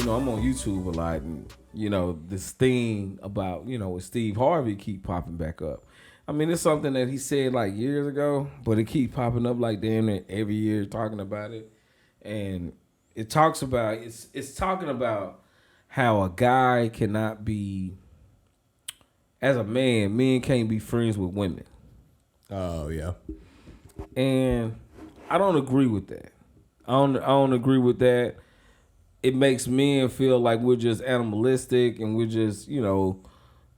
I'm on YouTube a lot, and this thing about with Steve Harvey keep popping back up. I mean, it's something that he said like years ago, but it keeps popping up like damn near every year talking about it, and it talks about it's talking about how a guy cannot be, as a man, men can't be friends with women. Oh yeah, and I don't agree with that. I don't agree with that. It makes men feel like we're just animalistic and we're just,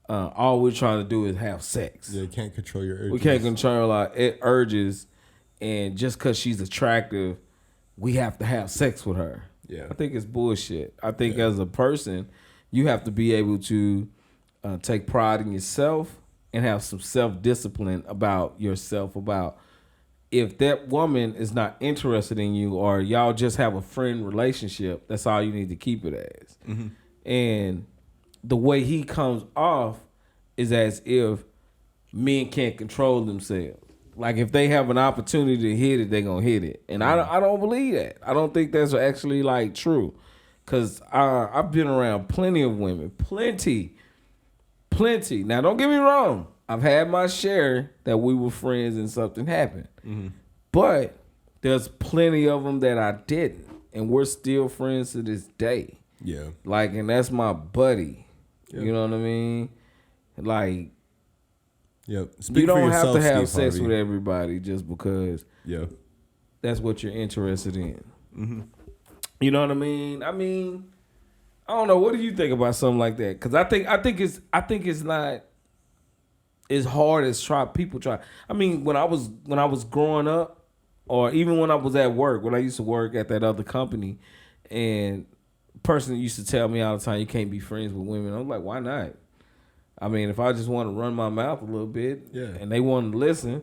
all we're trying to do is have sex. Yeah, you can't control your urges. We can't control our urges, and just because she's attractive, we have to have sex with her. Yeah. I think it's bullshit. I think as a person, you have to be able to take pride in yourself and have some self-discipline about yourself, about if that woman is not interested in you or y'all just have a friend relationship, that's all you need to keep it as. Mm-hmm. And the way he comes off is as if men can't control themselves. Like if they have an opportunity to hit it, they're going to hit it. And I don't believe that. I don't think that's actually like true. Because I've been around plenty of women. Plenty. Now, don't get me wrong. I've had my share that we were friends and something happened. Mm-hmm. But there's plenty of them that I didn't. And we're still friends to this day. Yeah. Like, and that's my buddy. Yep. You know what I mean? Like, yep. You don't have to have sex with everybody just because that's what you're interested in. Mm-hmm. You know what I mean? I don't know. What do you think about something like that? Because I think it's not as hard as people try. I mean, when I was growing up, or even when I was at work, when I used to work at that other company, and a person used to tell me all the time, you can't be friends with women. I'm like, why not? I mean, if I just want to run my mouth a little bit, and they want to listen,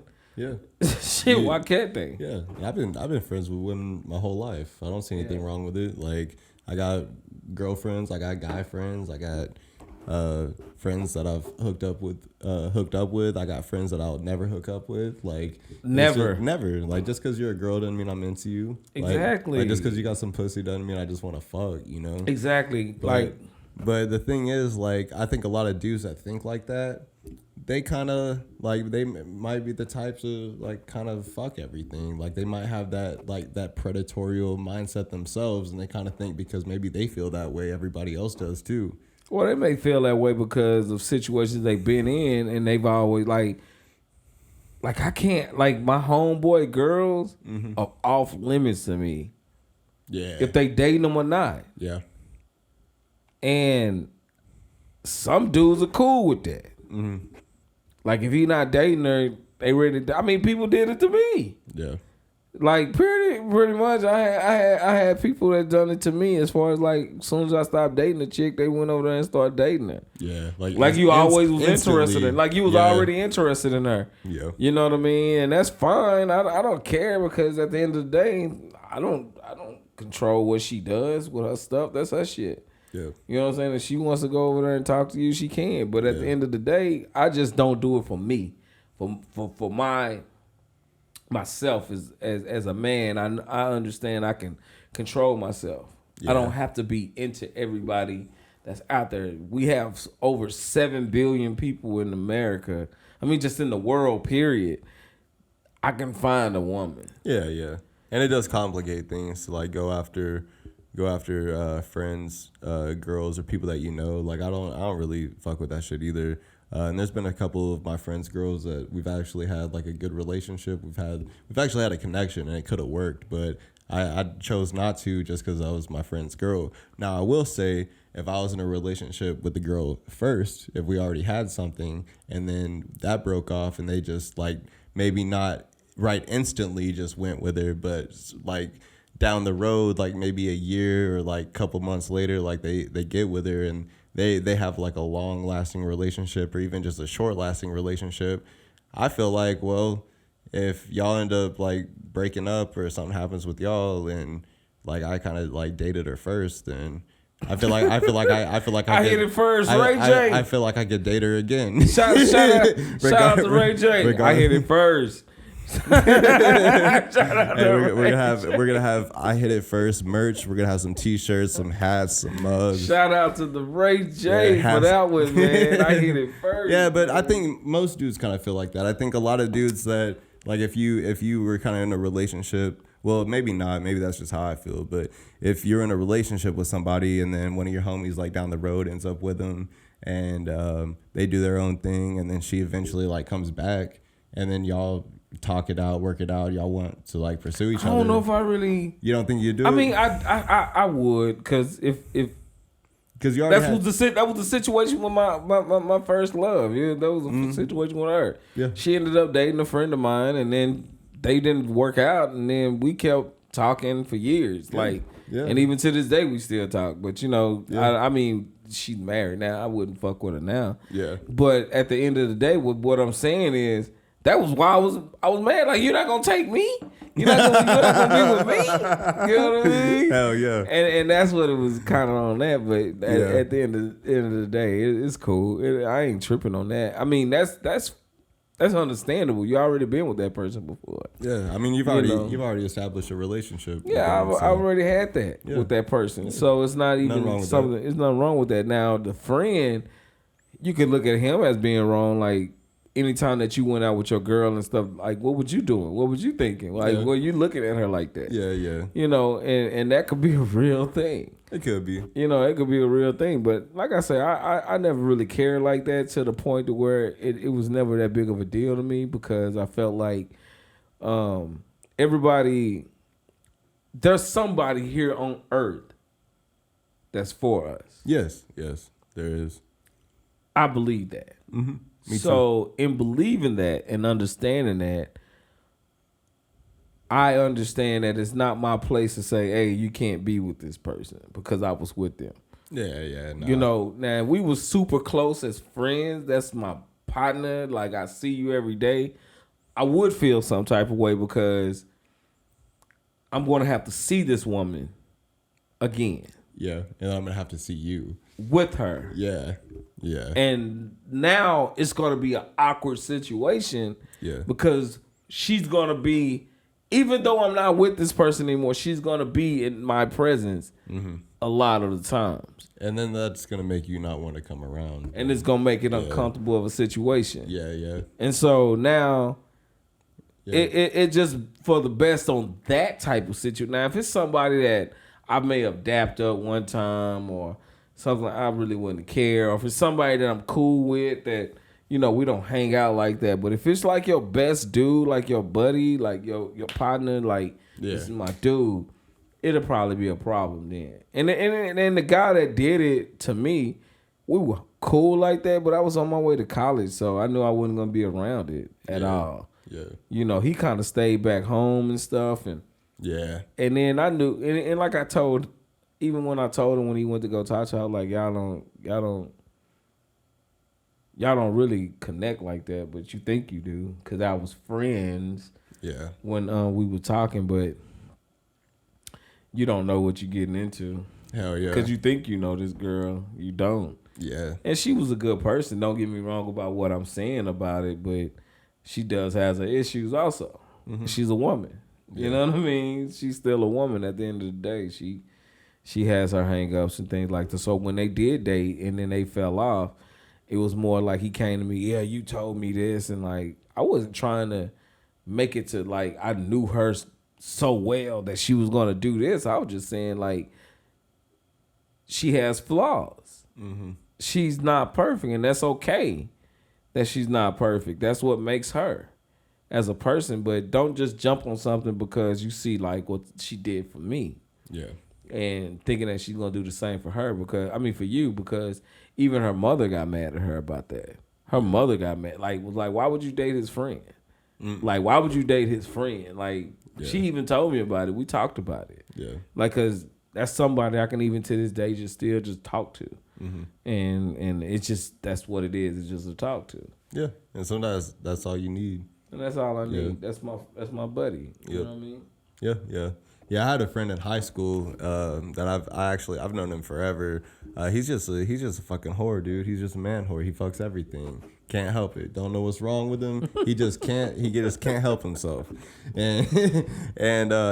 shit, why can't they? Yeah, I've been friends with women my whole life. I don't see anything wrong with it. Like, I got girlfriends, I got guy friends, I got friends that I've hooked up with. I got friends that I'll never hook up with. Like, never. Like, just because you're a girl doesn't mean I'm into you. Exactly. Like just because you got some pussy doesn't mean I just want to fuck. Exactly. But the thing is, like, I think a lot of dudes that think like that, they kind of, like, they might be the types of, like, kind of fuck everything. Like, they might have that, like, that predatorial mindset themselves, and they kind of think because maybe they feel that way, everybody else does too. Well, they may feel that way because of situations they've been in, and they've always, like I can't, like, my homeboy girls are off limits to me. Yeah. If they dating them or not. Yeah. And some dudes are cool with that. Mm-hmm. Like, if he not dating her, they ready to, I mean, people did it to me. Yeah. Like, pretty much, I had people that done it to me. As far as, like, as soon as I stopped dating a chick, they went over there and started dating her. Yeah, like you always was interested in. Like, you was already interested in her. Yeah, you know what I mean. And that's fine. I don't care, because at the end of the day, I don't control what she does with her stuff. That's her shit. Yeah, you know what I'm saying. If she wants to go over there and talk to you, she can. But at the end of the day, I just don't do it for me. For myself as a man, I understand I can control myself. Yeah. I don't have to be into everybody that's out there. We have over 7 billion people in America. I mean, just in the world, period. I can find a woman. Yeah. And it does complicate things to, like, go after friends, girls, or people that you know. Like, I don't really fuck with that shit either. And there's been a couple of my friends' girls that we've actually had, like, a good relationship. We've actually had a connection, and it could have worked, but I chose not to just because I was my friend's girl. Now, I will say, if I was in a relationship with the girl first, if we already had something, and then that broke off, and they just, like, maybe not right instantly just went with her, but, like, down the road, like, maybe a year or, like, a couple months later, like, they get with her, and they have, like, a long-lasting relationship or even just a short-lasting relationship. I feel like, well, if y'all end up, like, breaking up or something happens with y'all, and, like, I kind of, like, dated her first, then I feel like I hit it first, Ray J. I feel like I could date her again. Shout out to Ray J. I hit it first. We're gonna have I Hit It First merch. We're gonna have some t-shirts, some hats, some mugs. Shout out to the Ray J for that one, man. I hit it first. Yeah, but I think most dudes kind of feel like that. I think a lot of dudes that like if you were kind of in a relationship, well, maybe not, maybe that's just how I feel, but if you're in a relationship with somebody and then one of your homies like down the road ends up with them and they do their own thing and then she eventually like comes back and then y'all talk it out, work it out, y'all want to like pursue each other. I don't know if I really. You don't think you do? I mean, I would, because because you that was the situation with my first love. Yeah, that was a situation with her. Yeah, she ended up dating a friend of mine, and then they didn't work out, and then we kept talking for years. Yeah. And even to this day we still talk. But I mean, she's married now. I wouldn't fuck with her now. Yeah. But at the end of the day, what I'm saying is, that was why I was mad. Like, you're not gonna take me. You're not gonna be with me. You know what I mean? Hell yeah. And that's what it was kind of on that. But at the end of the day, it's cool. I ain't tripping on that. I mean, that's understandable. You already been with that person before. Yeah, I mean, you've already established a relationship. Yeah, I already had that with that person. Yeah. So it's not even something. There's nothing wrong with that. Now the friend, you could look at him as being wrong. Like, anytime that you went out with your girl and stuff, like, what was you doing? What was you thinking? Like, were you looking at her like that? Yeah. And that could be a real thing. It could be. It could be a real thing. But like I say, I never really cared like that to the point to where it was never that big of a deal to me, because I felt like there's somebody here on earth that's for us. Yes, there is. I believe that. Mm-hmm. So in believing that and understanding that, I understand that it's not my place to say, hey, you can't be with this person because I was with them. Yeah. Nah. Now we was super close as friends. That's my partner. Like, I see you every day. I would feel some type of way because I'm going to have to see this woman again. Yeah, and I'm going to have to see you. With her. Yeah. And now it's going to be an awkward situation. Yeah. Because she's going to be, even though I'm not with this person anymore, she's going to be in my presence a lot of the times. And then that's going to make you not want to come around. And it's going to make it uncomfortable of a situation. Yeah. And so now it just for the best on that type of situation. Now, if it's somebody that I may have dapped up one time or something I really wouldn't care, or if it's somebody that I'm cool with that, we don't hang out like that. But if it's like your best dude, like your buddy, like your partner, like, this is my dude, it'll probably be a problem then. And the guy that did it to me, we were cool like that, but I was on my way to college, so I knew I wasn't gonna be around it at all. Yeah. He kind of stayed back home and stuff, and then I knew, and like I told. Even when I told him when he went to go talk to her, I was like, y'all don't really connect like that, but you think you do, because I was friends. Yeah. When we were talking, but you don't know what you're getting into. Hell yeah. Because you think you know this girl, you don't. Yeah. And she was a good person. Don't get me wrong about what I'm saying about it, but she does have her issues also. Mm-hmm. She's a woman. You know what I mean? She's still a woman at the end of the day. She has her hang-ups and things like that. So when they did date and then they fell off, it was more like he came to me, yeah, you told me this. And, like, I wasn't trying to make it to, like, I knew her so well that she was going to do this. I was just saying, like, she has flaws. Mm-hmm. She's not perfect, and that's okay that she's not perfect. That's what makes her as a person. But don't just jump on something because you see, like, what she did for me. Yeah. And thinking that she's gonna do the same for her, for you, because even her mother got mad at her about that. Her mother got mad, was like, why would you date his friend? Like, why would you date his friend? Like, she even told me about it. We talked about it. Yeah. Like, cause that's somebody I can even to this day still talk to, and it's just, that's what it is. It's just to talk to. Yeah, and sometimes that's all you need. And that's all I need. That's my buddy. You know what I mean? Yeah. Yeah, I had a friend in high school that I've known him forever. He's just a fucking whore, dude. He's just a man whore. He fucks everything. Can't help it. Don't know what's wrong with him. He just can't. He just can't help himself. And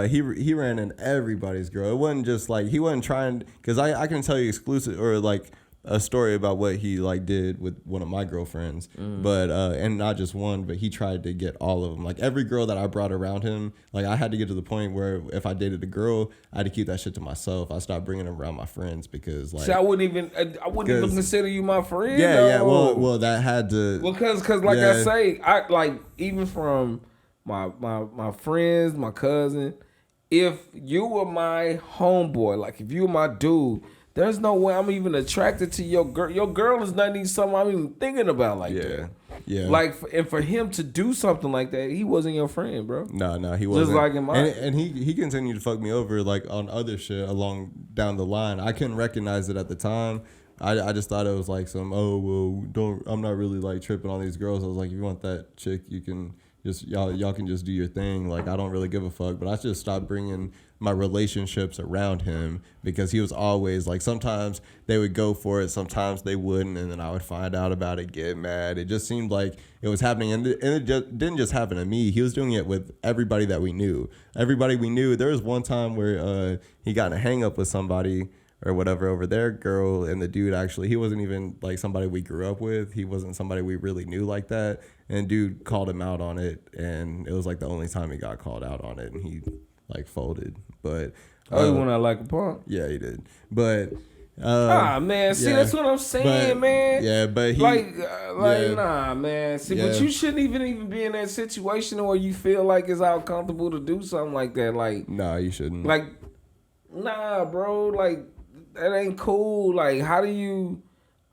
he ran in everybody's girl. It wasn't just like he wasn't trying. Because I can tell you exclusive or like a story about what he like did with one of my girlfriends. But and not just one, but he tried to get all of them. Like every girl that I brought around him, like I had to get to the point where if I dated a girl, I had to keep that shit to myself. I stopped bringing them around my friends because like. See, I wouldn't even consider you my friend. Yeah, though. yeah. Well, that had to. Well, cause like I say, I like even from my friends, my cousin. If you were my homeboy, like if you were my dude, there's no way I'm even attracted to your girl. Your girl is not even something I'm even thinking about like that. Yeah. Like, and for him to do something like that, he wasn't your friend, bro. No, he wasn't. Just like in my and he continued to fuck me over like on other shit along down the line. I couldn't recognize it at the time. I just thought it was like some I'm not really like tripping on these girls. I was like, if you want that chick, you can just y'all can just do your thing. Like I don't really give a fuck. But I just stopped bringing my relationships around him because he was always like, sometimes they would go for it, sometimes they wouldn't, and then I would find out about it, get mad. It just seemed like it was happening, and it didn't just happen to me. He was doing it with everybody that we knew. Everybody we knew. There was one time where he got in a hang up with somebody or whatever over their girl, and the dude actually, he wasn't even like somebody we grew up with. He wasn't somebody we really knew like that, and dude called him out on it, and it was like the only time he got called out on it, and he like folded. But he went out like a punk. Yeah, he did. But man, see, that's what I'm saying, man. Yeah, but he nah, man. See, but you shouldn't even be in that situation where you feel like it's uncomfortable to do something like that. Like, nah, you shouldn't. Like, nah, bro. Like, that ain't cool. Like, how do you?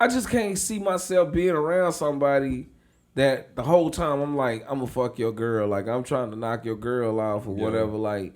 I just can't see myself being around somebody that the whole time I'm like, I'm gonna fuck your girl. Like, I'm trying to knock your girl off or whatever. Like,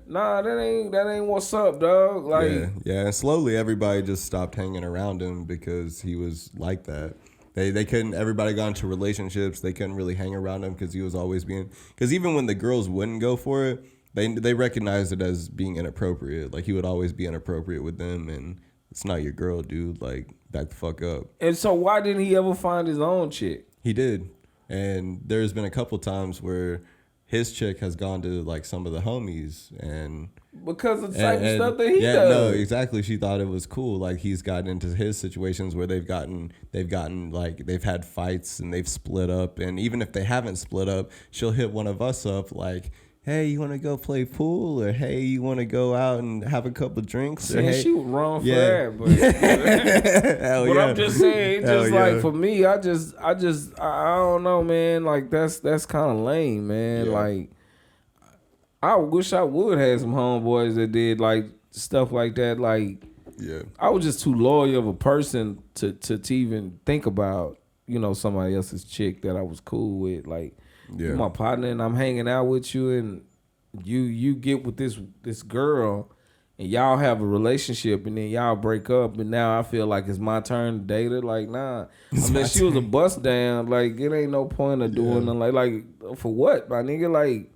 nah, that ain't what's up, dog. Like, yeah. And slowly everybody just stopped hanging around him because he was like that. They couldn't. Everybody got into relationships. They couldn't really hang around him because he was always being. Because even when the girls wouldn't go for it, they recognized it as being inappropriate. Like he would always be inappropriate with them, and it's not your girl, dude. Like, back the fuck up. And so why didn't he ever find his own chick? He did. And there's been a couple times where his chick has gone to like some of the homies and because of the type of stuff that he does. No, exactly. She thought it was cool. Like he's gotten into his situations where they've gotten like they've had fights and they've split up, and even if they haven't split up, she'll hit one of us up like, hey, you want to go play pool? Or, hey, you want to go out and have a couple drinks? See, or, hey, she was wrong for that. But I'm just saying, just like for me, I don't know, man. Like, that's kind of lame, man. Yeah. Like, I wish I would have some homeboys that did, like, stuff like that. Like, I was just too loyal of a person to even think about, somebody else's chick that I was cool with. Like, you're my partner and I'm hanging out with you, and you get with this girl and y'all have a relationship and then y'all break up, and now I feel like it's my turn to date her. Like, nah. I mean, she was a bust down. Like, it ain't no point of doing nothing. Like for what, my nigga? Like,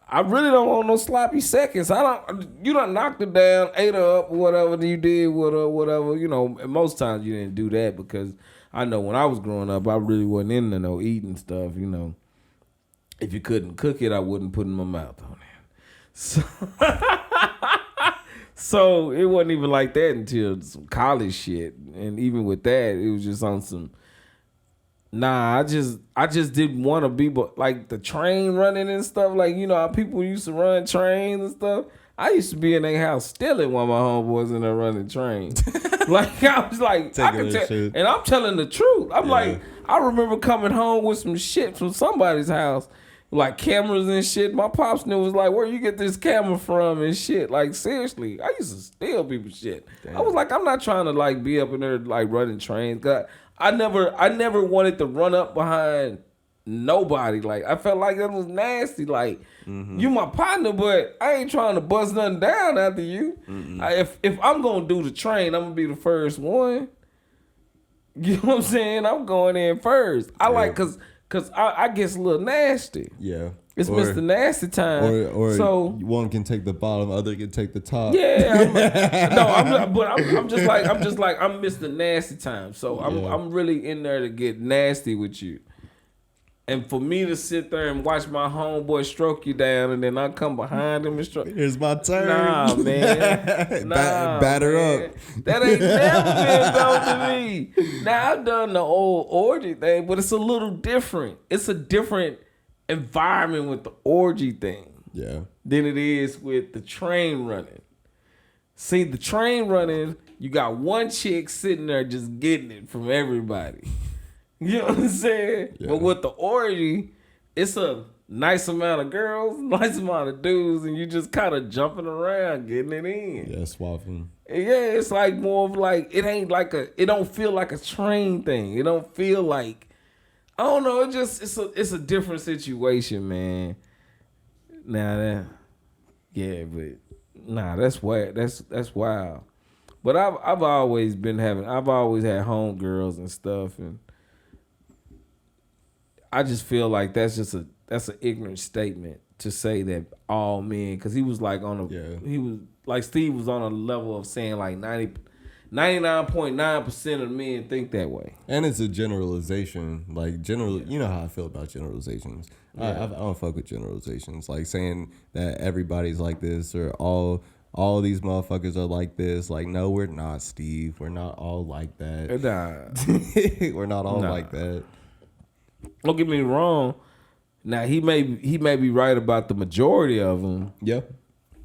I really don't want no sloppy seconds. You done knocked her down, ate her up, whatever you did with her, whatever. And most times you didn't do that because I know when I was growing up, I really wasn't into no eating stuff, If you couldn't cook it, I wouldn't put it in my mouth on it. So it wasn't even like that until some college shit. And even with that, it was just on some, I just didn't want to be, but like the train running and stuff, like, how people used to run trains and stuff. I used to be in their house stealing while my homeboys in there running trains. Like, I was like, I could tell, and I'm telling the truth. I'm like, I remember coming home with some shit from somebody's house, like cameras and shit. My pops knew, was like, where you get this camera from and shit. Like, seriously, I used to steal people's shit. Damn. I was like, I'm not trying to like be up in there like running trains. Cause I never wanted to run up behind nobody. Like, I felt like that was nasty. Like, you my partner, but I ain't trying to bust nothing down after you. If I'm gonna do the train, I'm gonna be the first one. You know what I'm saying? I'm going in first. I like cause I get a little nasty. Yeah. It's Mr. Nasty time. Or so one can take the bottom, other can take the top. Yeah, I'm just like I'm Mr. Nasty time. So I'm really in there to get nasty with you. And for me to sit there and watch my homeboy stroke you down, and then I come behind him and stroke. Here's my turn. Nah, man. Batter up. That ain't never been done to me. Now, I've done the old orgy thing, but it's a little different. It's a different environment with the orgy thing than it is with the train running. See, the train running, you got one chick sitting there just getting it from everybody. You know what I'm saying? Yeah. But with the orgy, it's a nice amount of girls, nice amount of dudes, and you just kind of jumping around, getting it in. Yeah, swapping. Yeah, it's like more of like, it don't feel like a train thing. It don't feel like, I don't know, it's a different situation, man. That's wild. That's wild. But I've always had homegirls and stuff, and I just feel like that's an ignorant statement to say that all men, because he was like he was like Steve was on a level of saying like 99.9% of men think that way. And it's a generalization. Like you know how I feel about generalizations. Yeah. I don't fuck with generalizations. Like saying that everybody's like this or all these motherfuckers are like this. Like, no, we're not, Steve. We're not all like that. Nah. We're not all like that. Don't get me wrong. Now he may be right about the majority of them. Yeah.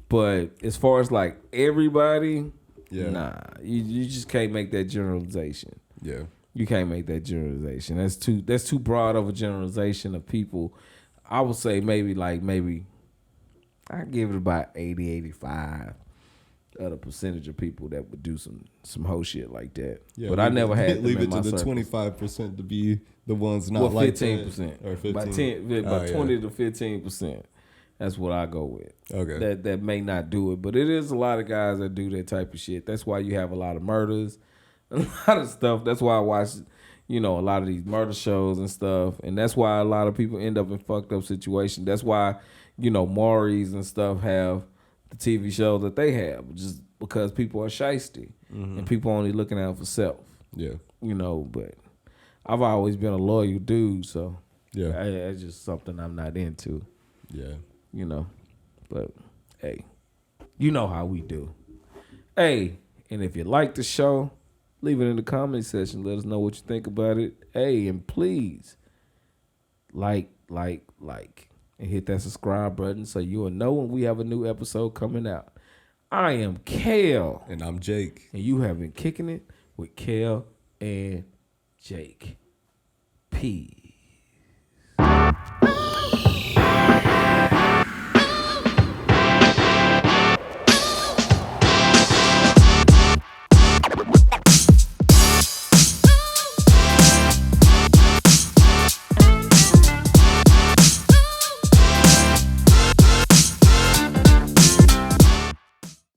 But as far as like everybody, nah, you just can't make that generalization. Yeah. You can't make that generalization. That's too broad of a generalization of people. I would say maybe I give it about 80, 85 of the percentage of people that would do some whole shit like that. Yeah, but I never had leave it to the circle. 25% to be the ones not like 15%. Or 15%. About 20 to 15%. That's what I go with. Okay. That may not do it, but it is a lot of guys that do that type of shit. That's why you have a lot of murders, a lot of stuff. That's why I watch, a lot of these murder shows and stuff, and that's why a lot of people end up in fucked up situations. That's why, Maury's and stuff have the TV shows that they have, just because people are shiesty and people only looking out for self. Yeah. But I've always been a loyal dude, so yeah, it's just something I'm not into. Yeah. But hey, you know how we do. Hey, and if you like the show, leave it in the comment section. Let us know what you think about it. Hey, and please like, and hit that subscribe button so you will know when we have a new episode coming out. I am Kel. And I'm Jake. And you have been kicking it with Kel and Jake. Peace.